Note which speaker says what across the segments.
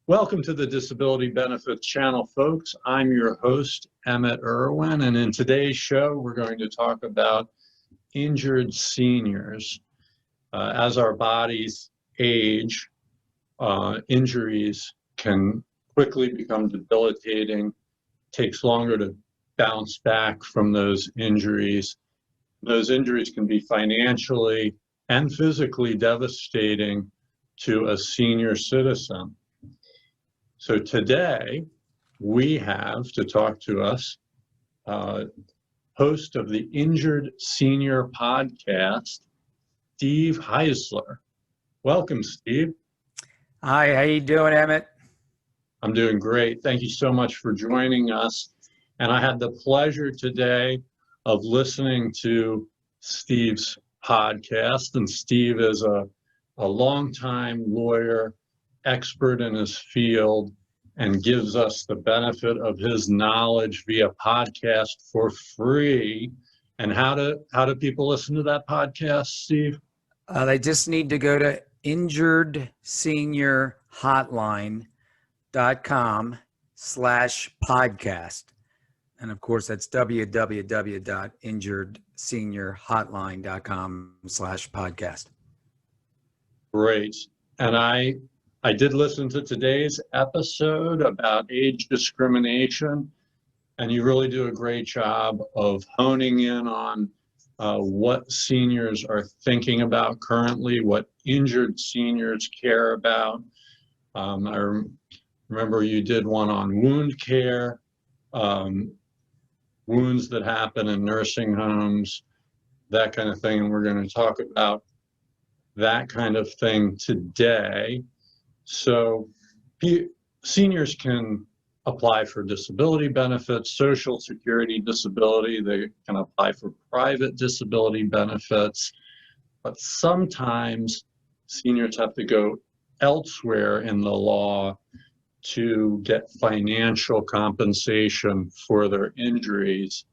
Speaker 1: Welcome to the Disability Benefits Channel, folks. I'm your host, Emmett Irwin, and in today's show, we're going to talk about injured seniors. As our bodies age, injuries can quickly become debilitating, takes longer to bounce back from those injuries. Those injuries can be financially and physically devastating to a senior citizen. So today, we have to talk to us, host of the Injured Senior Podcast, Steve Heisler. Welcome, Steve.
Speaker 2: Hi, how you doing, Emmett?
Speaker 1: I'm doing great. Thank you so much for joining us. And I had the pleasure today of listening to Steve's podcast. And Steve is a longtime lawyer, expert in his field, and gives us the benefit of his knowledge via podcast for free. And how do people listen to that podcast, Steve?
Speaker 2: They just need to go to injuredseniorhotline.com/podcast. And of course, that's www.injuredseniorhotline.com/podcast.
Speaker 1: Great. And I did listen to today's episode about age discrimination, and you really do a great job of honing in on what seniors are thinking about currently, what injured seniors care about. I remember you did one on wound care, wounds that happen in nursing homes, that kind of thing. And we're going to talk about that kind of thing today. So seniors can apply for disability benefits, Social Security disability. They can apply for private disability benefits. But sometimes seniors have to go elsewhere in the law to get financial compensation for their injuries.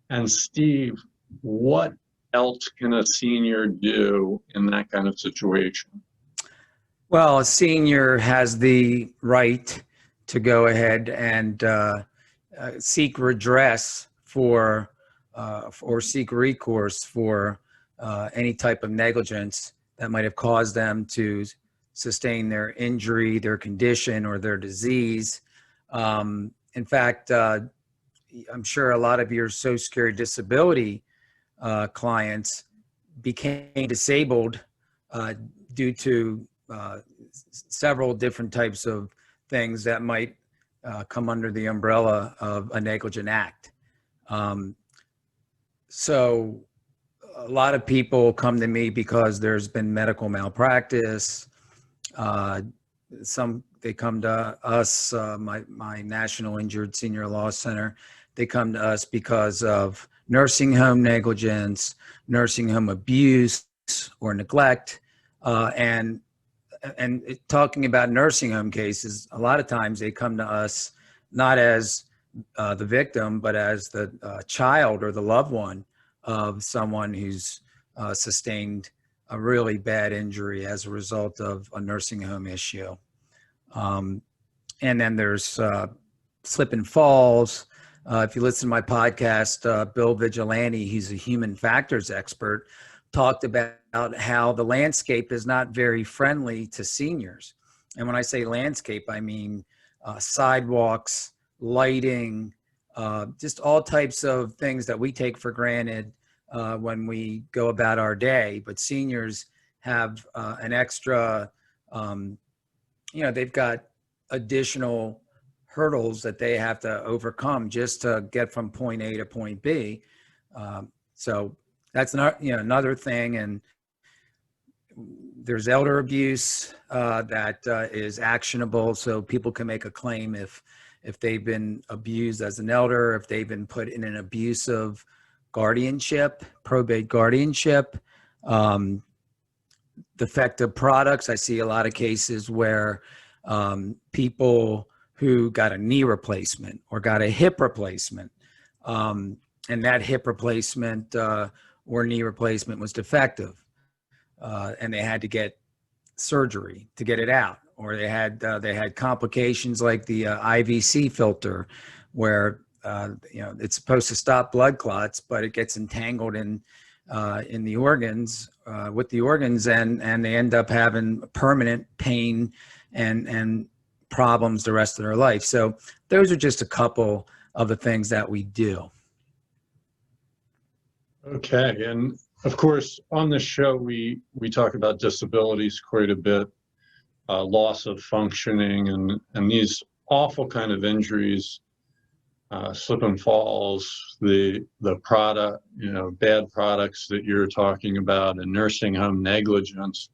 Speaker 1: And Steve, what else can a senior do in that kind of situation?
Speaker 2: Well, a senior has the right to go ahead and seek redress for or seek recourse for any type of negligence that might have caused them to sustain their injury, their condition, or their disease. In fact, I'm sure a lot of your Social Security disability clients became disabled due to several different types of things that might come under the umbrella of a negligent act. So a lot of people come to me because there's been medical malpractice. They come to us, my National Injured Senior Law Center. They come to us because of nursing home negligence, nursing home abuse or neglect, and talking about nursing home cases, a lot of times they come to us not as the victim, but as the child or the loved one of someone who's sustained a really bad injury as a result of a nursing home issue. And then there's slip and falls. If you listen to my podcast, Bill Vigilante, he's a human factors expert, talked about how the landscape is not very friendly to seniors. And when I say landscape, I mean sidewalks, lighting, just all types of things that we take for granted when we go about our day. But seniors have an extra, they've got additional hurdles that they have to overcome just to get from point A to point B. So that's not, another thing. And there's elder abuse that is actionable, so people can make a claim if they've been abused as an elder, if they've been put in an abusive guardianship, probate guardianship. Defective products. I see a lot of cases where people who got a knee replacement or got a hip replacement, and that hip replacement or knee replacement was defective, and they had to get surgery to get it out, or they had complications like the IVC filter, where it's supposed to stop blood clots, but it gets entangled in the organs, with the organs, and they end up having permanent pain and problems the rest of their life. So those are just a couple of the things that we do.
Speaker 1: Okay, and of course, on the show, we talk about disabilities quite a bit, loss of functioning, and these awful kind of injuries, slip and falls, the product, bad products that you're talking about, and nursing home negligence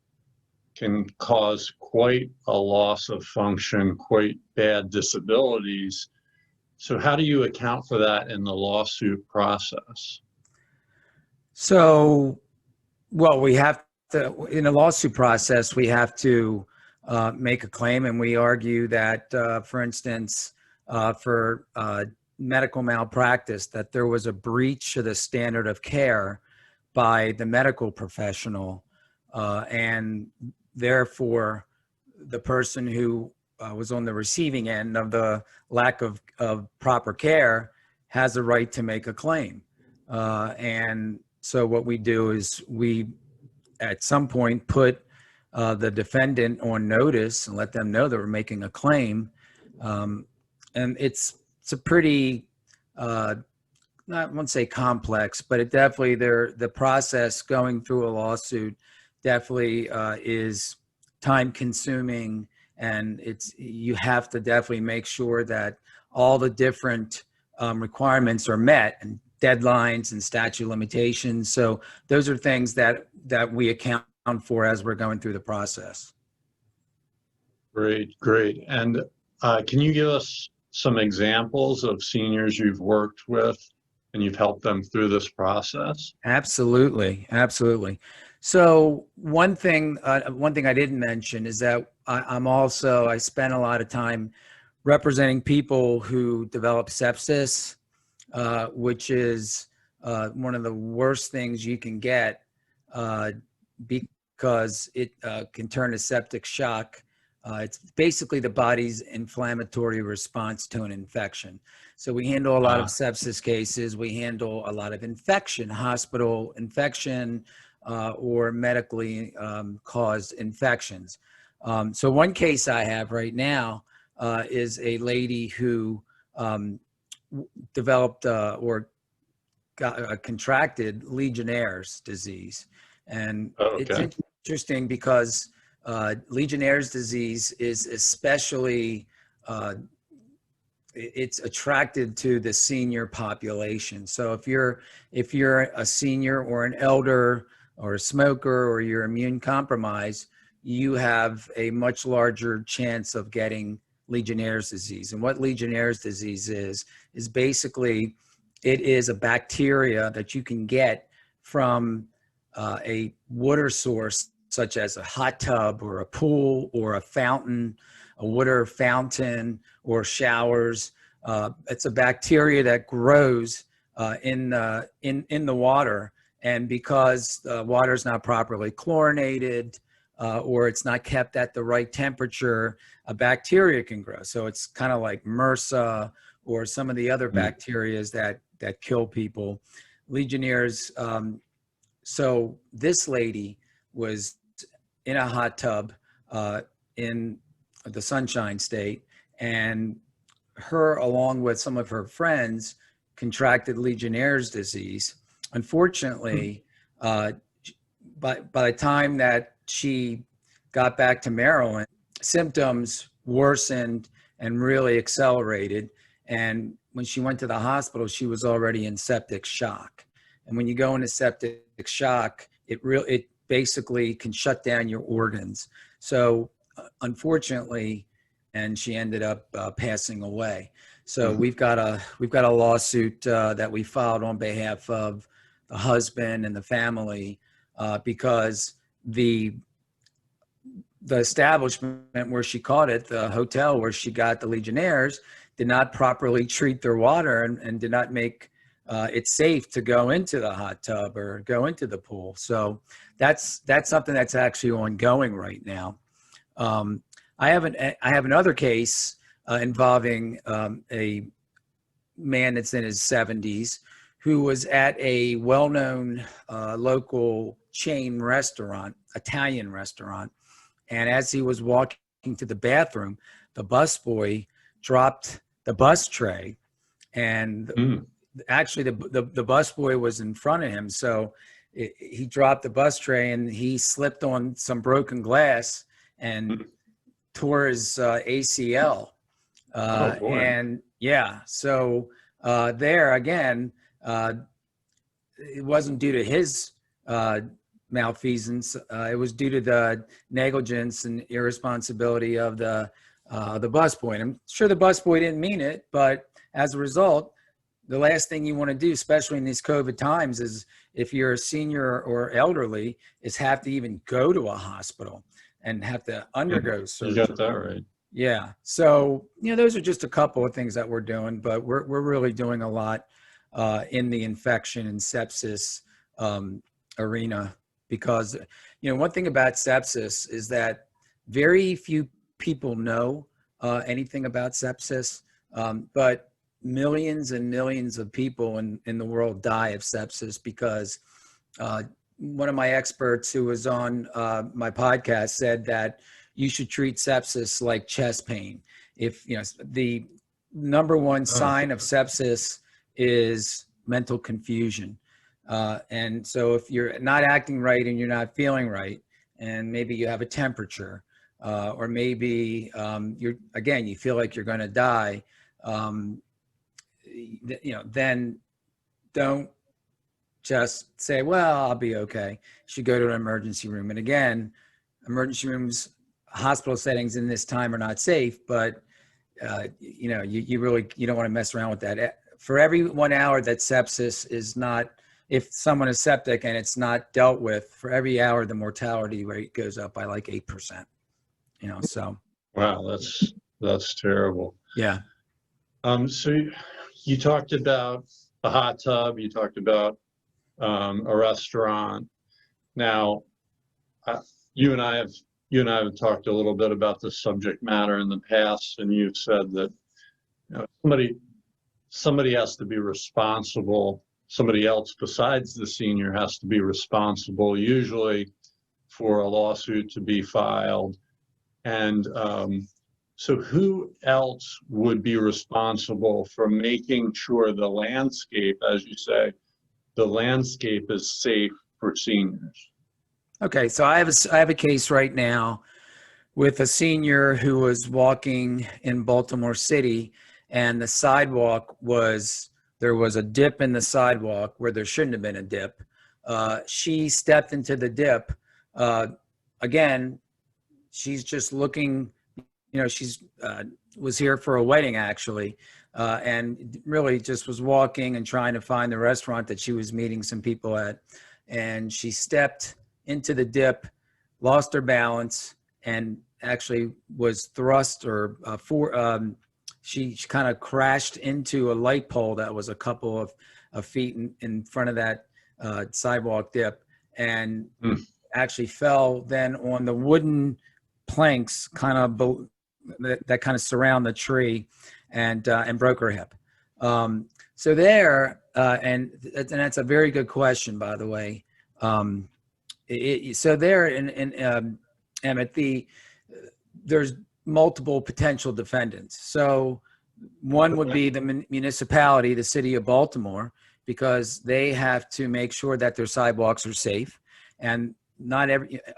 Speaker 1: can cause quite a loss of function, quite bad disabilities. So how do you account for that in the lawsuit process?
Speaker 2: So, well, we have to, in a lawsuit process, we have to make a claim, and we argue that, for instance, for medical malpractice, that there was a breach of the standard of care by the medical professional, and therefore the person who was on the receiving end of the lack of proper care has a right to make a claim. And so what we do is we, at some point, put the defendant on notice and let them know that we're making a claim. And it's a pretty, I won't say complex, but it definitely, the process going through a lawsuit definitely is time consuming, and you have to definitely make sure that all the different requirements are met, and deadlines and statute of limitations. So those are things that we account for as we're going through the process.
Speaker 1: Great. And can you give us some examples of seniors you've worked with and you've helped them through this process?
Speaker 2: Absolutely. So one thing I didn't mention is that I spent a lot of time representing people who develop sepsis, which is one of the worst things you can get, because it can turn to septic shock. It's basically the body's inflammatory response to an infection. So we handle a lot of sepsis cases. We handle a lot of infection, hospital infection, or medically caused infections. So one case I have right now is a lady who developed or contracted Legionnaires disease. And It's interesting because Legionnaires disease is especially, it's attracted to the senior population. So if you're a senior or an elder or a smoker, or you're immune compromised, you have a much larger chance of getting Legionnaires disease. And what Legionnaires disease is basically, it is a bacteria that you can get from a water source, such as a hot tub or a pool or a fountain, a water fountain, or showers. It's a bacteria that grows in the water, and because the water is not properly chlorinated, or it's not kept at the right temperature, a bacteria can grow. So it's kind of like MRSA or some of the other bacterias that kill people. Legionnaires. So this lady was in a hot tub in the Sunshine State, and her, along with some of her friends, contracted Legionnaires disease. Unfortunately, by the time that she got back to Maryland, symptoms worsened and really accelerated. And when she went to the hospital, she was already in septic shock. And when you go into septic shock, it basically can shut down your organs. So unfortunately, and she ended up passing away. So we've got a lawsuit that we filed on behalf of the husband and the family, because the establishment where she caught it, the hotel where she got the Legionnaires, did not properly treat their water and did not make it safe to go into the hot tub or go into the pool. So that's something that's actually ongoing right now. I have another case involving a man that's in his 70s who was at a well-known local chain restaurant, Italian restaurant. And as he was walking to the bathroom, the busboy dropped the bus tray. And actually, the busboy was in front of him. So he dropped the bus tray and he slipped on some broken glass and tore his ACL.
Speaker 1: Oh boy.
Speaker 2: And yeah, so there again, it wasn't due to his malfeasance. It was due to the negligence and irresponsibility of the busboy. I'm sure the busboy didn't mean it, but as a result, the last thing you want to do, especially in these COVID times, is if you're a senior or elderly, is have to even go to a hospital and have to undergo surgery.
Speaker 1: You got that right.
Speaker 2: Yeah. So, those are just a couple of things that we're doing, but we're really doing a lot in the infection and sepsis arena because, one thing about sepsis is that very few people know anything about sepsis, but millions and millions of people in the world die of sepsis because one of my experts who was on my podcast said that you should treat sepsis like chest pain. If the number one sign of sepsis is mental confusion. And so if you're not acting right and you're not feeling right, and maybe you have a temperature, or maybe you feel like you're going to die, then don't just say, well, I'll be okay. You should go to an emergency room. And again, emergency rooms, hospital settings in this time are not safe, but you don't want to mess around with that. For every 1 hour that sepsis is not, if someone is septic and it's not dealt with, for every hour, the mortality rate goes up by like 8%, so. Wow,
Speaker 1: that's terrible.
Speaker 2: Yeah.
Speaker 1: So you talked about a hot tub, you talked about a restaurant. Now, you and I have talked a little bit about this subject matter in the past, and you've said that somebody has to be responsible. Somebody else besides the senior has to be responsible, usually for a lawsuit to be filed. And so who else would be responsible for making sure the landscape, as you say, the landscape is safe for seniors?
Speaker 2: Okay, so I have a case right now with a senior who was walking in Baltimore City, and the sidewalk there was a dip in the sidewalk where there shouldn't have been a dip. She stepped into the dip. Again, she's just looking, she's was here for a wedding actually, and really just was walking and trying to find the restaurant that she was meeting some people at. And she stepped into the dip, lost her balance, and actually was thrust she kind of crashed into a light pole that was a couple of feet in front of that sidewalk dip, and actually fell then on the wooden planks that kind of surround the tree, and broke her hip. So there, and that's a very good question, by the way. So there in Emmett, there's multiple potential defendants. So one would be the municipality, the city of Baltimore, because they have to make sure that their sidewalks are safe. And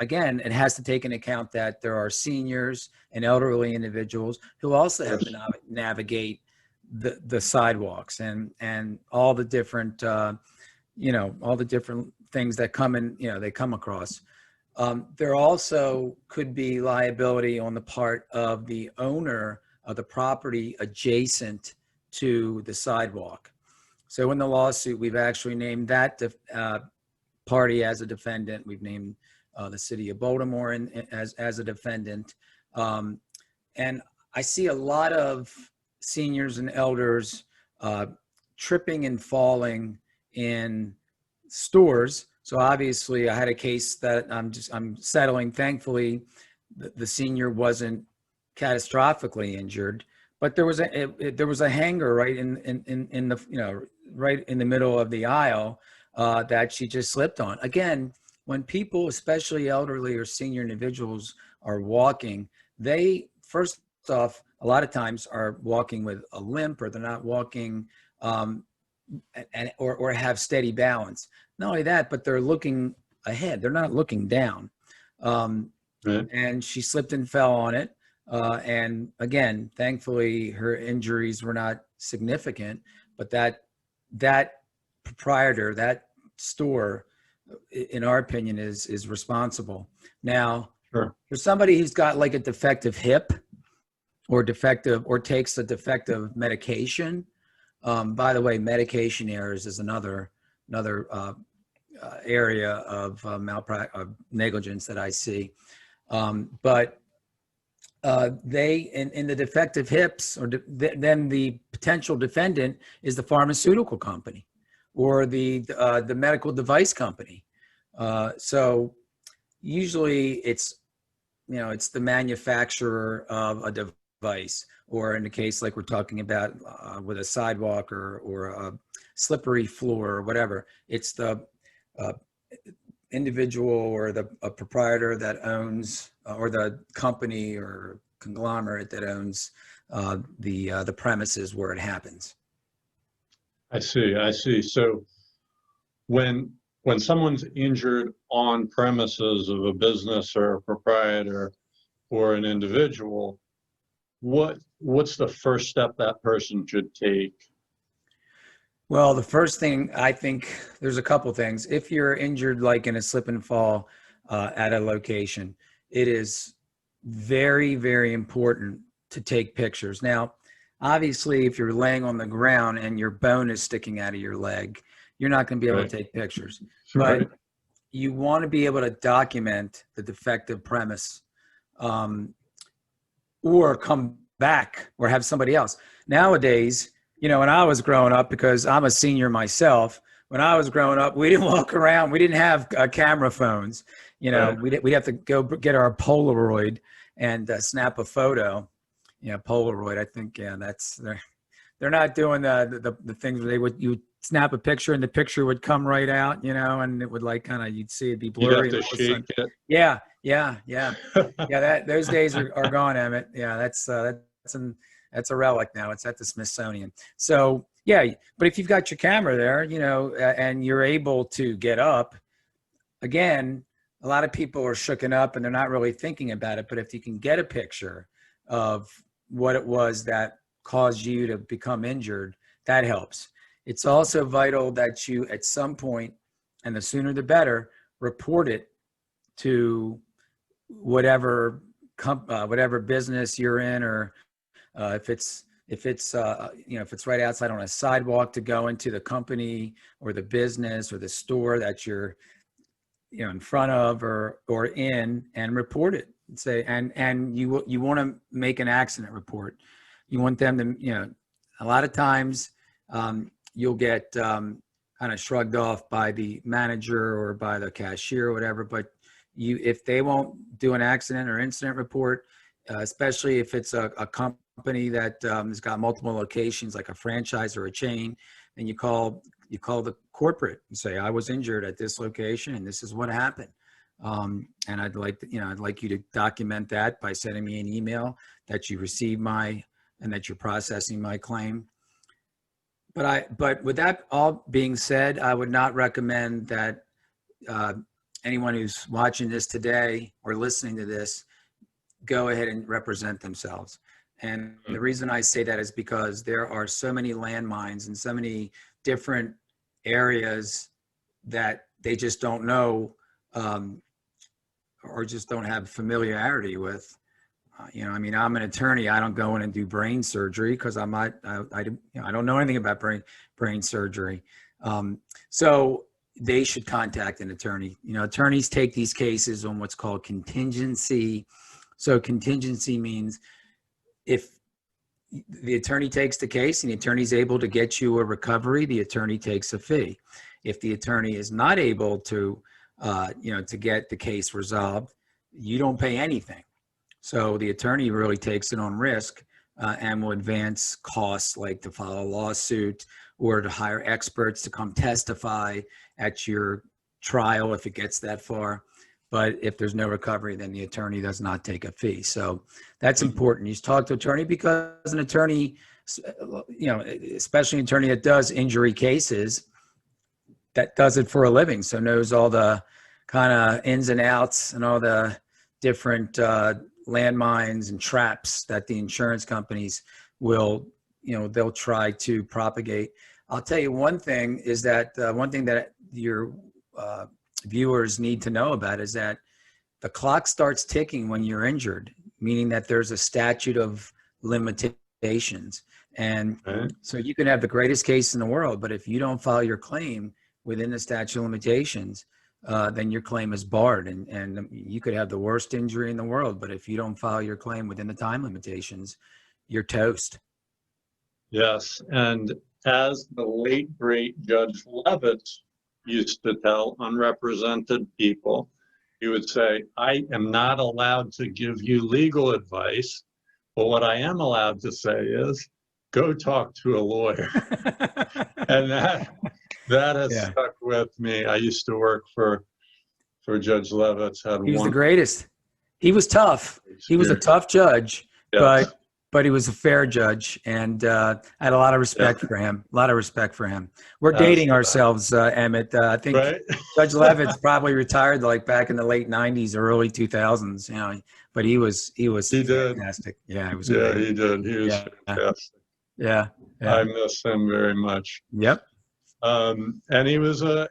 Speaker 2: again, it has to take into account that there are seniors and elderly individuals who also have to navigate the sidewalks and all the different, all the different things that they come across. There also could be liability on the part of the owner of the property adjacent to the sidewalk. So in the lawsuit, we've actually named that party as a defendant. We've named the city of Baltimore as a defendant. And I see a lot of seniors and elders tripping and falling in stores. So obviously I had a case that I'm settling. Thankfully, the senior wasn't catastrophically injured, but there was a hanger right in the, right in the middle of the aisle that she just slipped on. Again, when people, especially elderly or senior individuals, are walking, they first off a lot of times are walking with a limp, or they're not walking or have steady balance. Not only that, but they're looking ahead. They're not looking down.
Speaker 1: Right.
Speaker 2: And she slipped and fell on it. And again, thankfully, her injuries were not significant, but that proprietor, that store, in our opinion, is responsible. Now,
Speaker 1: Sure.
Speaker 2: for somebody who's got like a defective hip or takes a defective medication, by the way, medication errors is another area of negligence that I see. But they in the defective hips, then the potential defendant is the pharmaceutical company or the medical device company. So usually it's the manufacturer of a device, or in the case like we're talking about with a sidewalk or a slippery floor or whatever, it's the individual or a proprietor that owns, or the company or conglomerate that owns the premises where it happens.
Speaker 1: I see. So when someone's injured on premises of a business or a proprietor or an individual, what's the first step that person should take?
Speaker 2: Well, the first thing, I think there's a couple things. If you're injured, like in a slip and fall at a location, it is very, very important to take pictures. Now, obviously, if you're laying on the ground and your bone is sticking out of your leg, you're not going to be able to take pictures.
Speaker 1: Right.
Speaker 2: But you want to be able to document the defective premise, or come back or have somebody else. Nowadays, when I was growing up, because I'm a senior myself, when I was growing up, we didn't walk around. We didn't have camera phones.
Speaker 1: Right.
Speaker 2: We'd have to go get our Polaroid and snap a photo. Polaroid. I think they're not doing the things where you would snap a picture and the picture would come right out, and it would you'd see it be blurry.
Speaker 1: You'd have to shake it.
Speaker 2: Yeah. Those days are gone, Emmett. Yeah, that's a relic now. It's at the Smithsonian. So yeah, but if you've got your camera there, and you're able to get up, again, a lot of people are shooken up and they're not really thinking about it. But if you can get a picture of what it was that caused you to become injured, that helps. It's also vital that you, at some point, and the sooner the better, report it to whatever business you're in, or if it's right outside on a sidewalk, to go into the company or the business or the store that you're in front of or in, and report it. And say, and you want to make an accident report. You want them to, a lot of times you'll get kind of shrugged off by the manager or by the cashier or whatever, but if they won't do an accident or incident report, especially if it's a company that has got multiple locations, like a franchise or a chain, then you call the corporate and say, I was injured at this location and this is what happened. And I'd like you to document that by sending me an email that you received and that you're processing my claim. But with that all being said, I would not recommend that anyone who's watching this today or listening to this go ahead and represent themselves. And the reason I say that is because there are so many landmines and so many different areas that they just don't know, or just don't have familiarity with. I'm an attorney. I don't go in and do brain surgery because I don't know anything about brain surgery. So they should contact an attorney. Attorneys take these cases on what's called contingency. So contingency means if the attorney takes the case and the attorney is able to get you a recovery, the attorney takes a fee. If the attorney is not able to get the case resolved, you don't pay anything. So the attorney really takes it on risk and will advance costs like to file a lawsuit or to hire experts to come testify at your trial if it gets that far. But if there's no recovery, then the attorney does not take a fee. So that's important. You talk to attorney because an attorney, especially an attorney that does injury cases, that does it for a living. So knows all the kind of ins and outs and all the different landmines and traps that the insurance companies will, they'll try to propagate. I'll tell you one thing is that one thing that your viewers need to know about is that the clock starts ticking when you're injured, meaning that there's a statute of limitations. And so you can have the greatest case in the world, but if you don't file your claim within the statute of limitations, then your claim is barred. And you could have the worst injury in the world, but if you don't file your claim within the time limitations, you're toast.
Speaker 1: Yes, and as the late, great Judge Levitt used to tell unrepresented people, he would say, I am not allowed to give you legal advice, but what I am allowed to say is, go talk to a lawyer. And that has stuck with me. I used to work for Judge Levitt.
Speaker 2: He was the greatest. He was tough. He was a tough judge, but he was a fair judge, and I had a lot of respect for him. We're dating ourselves, Emmett. I think Judge Levitt's probably retired like back in the late '90s or early 2000s. But he was fantastic. Yeah, he was.
Speaker 1: Yeah, he did. He was fantastic.
Speaker 2: Yeah.
Speaker 1: I miss him very much.
Speaker 2: Yep.
Speaker 1: And he was an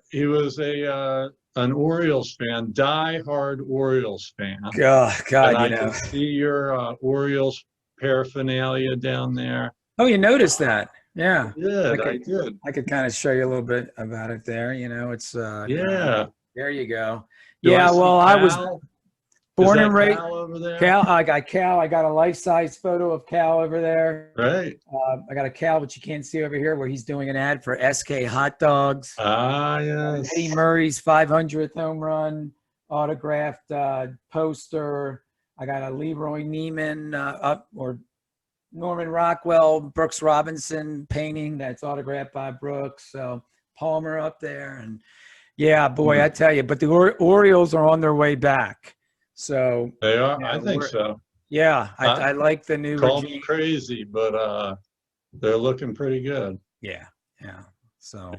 Speaker 1: Orioles fan, die-hard Orioles fan.
Speaker 2: God,
Speaker 1: and I can see your Orioles paraphernalia down there.
Speaker 2: Oh, you noticed that? Yeah.
Speaker 1: I did.
Speaker 2: I could kind of show you a little bit about it there. It's there you go. I was born and raised.
Speaker 1: Cal over there?
Speaker 2: Cal, I got Cal. I got a life-size photo of Cal over there.
Speaker 1: Right.
Speaker 2: I got a Cal, which you can't see over here, where he's doing an ad for SK Hot Dogs.
Speaker 1: Ah, yes.
Speaker 2: Eddie Murray's 500th home run autographed poster. I got a Leroy Neiman or Norman Rockwell, Brooks Robinson painting that's autographed by Brooks. So Palmer up there. And I tell you, but the Orioles are on their way back. So
Speaker 1: they are. I think so.
Speaker 2: Yeah, I like the new.
Speaker 1: Call me crazy, but they're looking pretty good.
Speaker 2: Yeah. So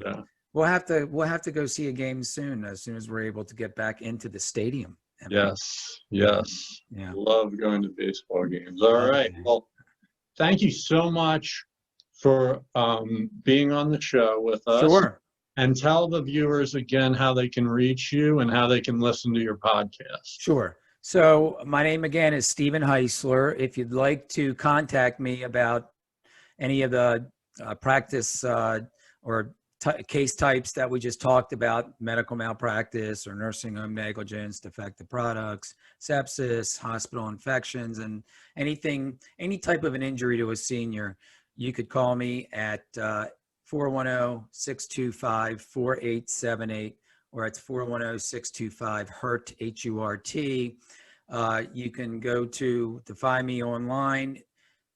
Speaker 2: we'll have to go see a game soon as we're able to get back into the stadium.
Speaker 1: Yes.
Speaker 2: Yeah.
Speaker 1: Love going to baseball games. All right. Well, thank you so much for being on the show with us.
Speaker 2: Sure.
Speaker 1: And tell the viewers again how they can reach you and how they can listen to your podcast.
Speaker 2: Sure. So my name again is Stephen Heisler. If you'd like to contact me about any of the practice or case types that we just talked about, medical malpractice or nursing home negligence, defective products, sepsis, hospital infections, and any type of an injury to a senior, you could call me at 410-625-4878, or it's 410-625-HURT, H-U-R-T. You can go to find me online,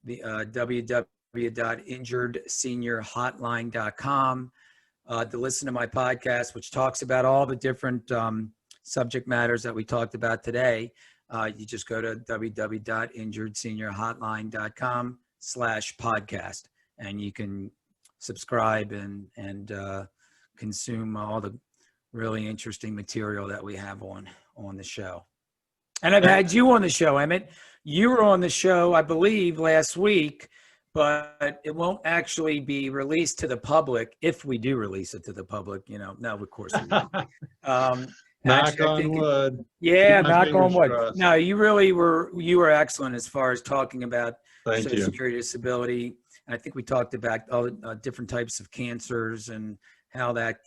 Speaker 2: the www.injuredseniorhotline.com, to listen to my podcast, which talks about all the different subject matters that we talked about today. You just go to www.injuredseniorhotline.com/podcast, and you can subscribe and consume all the really interesting material that we have on the show. And I've had you on the show, Emmett. You were on the show, I believe, last week, but it won't actually be released to the public if we do release it to the public. No, of course we won't.
Speaker 1: Knock on wood.
Speaker 2: Yeah, knock on wood. No, you were excellent as far as talking about Social Security disability. And I think we talked about all the different types of cancers and how that,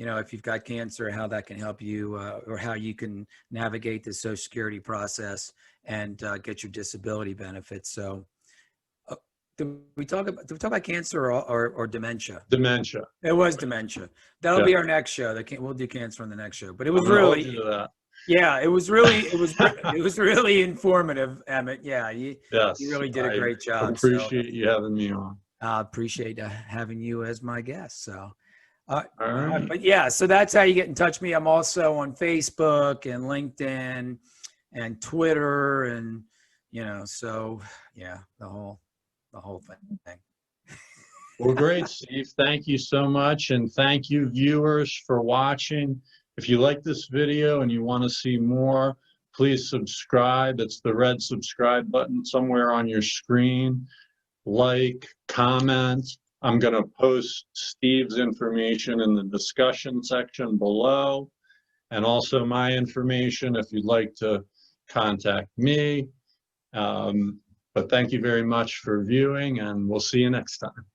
Speaker 2: if you've got cancer, how that can help you or how you can navigate the Social Security process and get your disability benefits. So did we talk about cancer or dementia?
Speaker 1: Dementia.
Speaker 2: It was dementia. That'll be our next show. We'll do cancer on the next show. But it was really Yeah, it was really informative, Emmett. Yeah, you
Speaker 1: Yes,
Speaker 2: really did a
Speaker 1: I
Speaker 2: great job. So
Speaker 1: appreciate you having me on.
Speaker 2: I appreciate having you as my guest. So,
Speaker 1: All right.
Speaker 2: but yeah, so that's how you get in touch with me. I'm also on Facebook and LinkedIn and Twitter, and so yeah, the whole thing.
Speaker 1: Well, great, Steve. Thank you so much. And thank you, viewers, for watching. If you like this video and you want to see more, please subscribe. It's the red subscribe button somewhere on your screen. Like, comment. I'm going to post Steve's information in the discussion section below, and also my information if you'd like to contact me. But thank you very much for viewing, and we'll see you next time.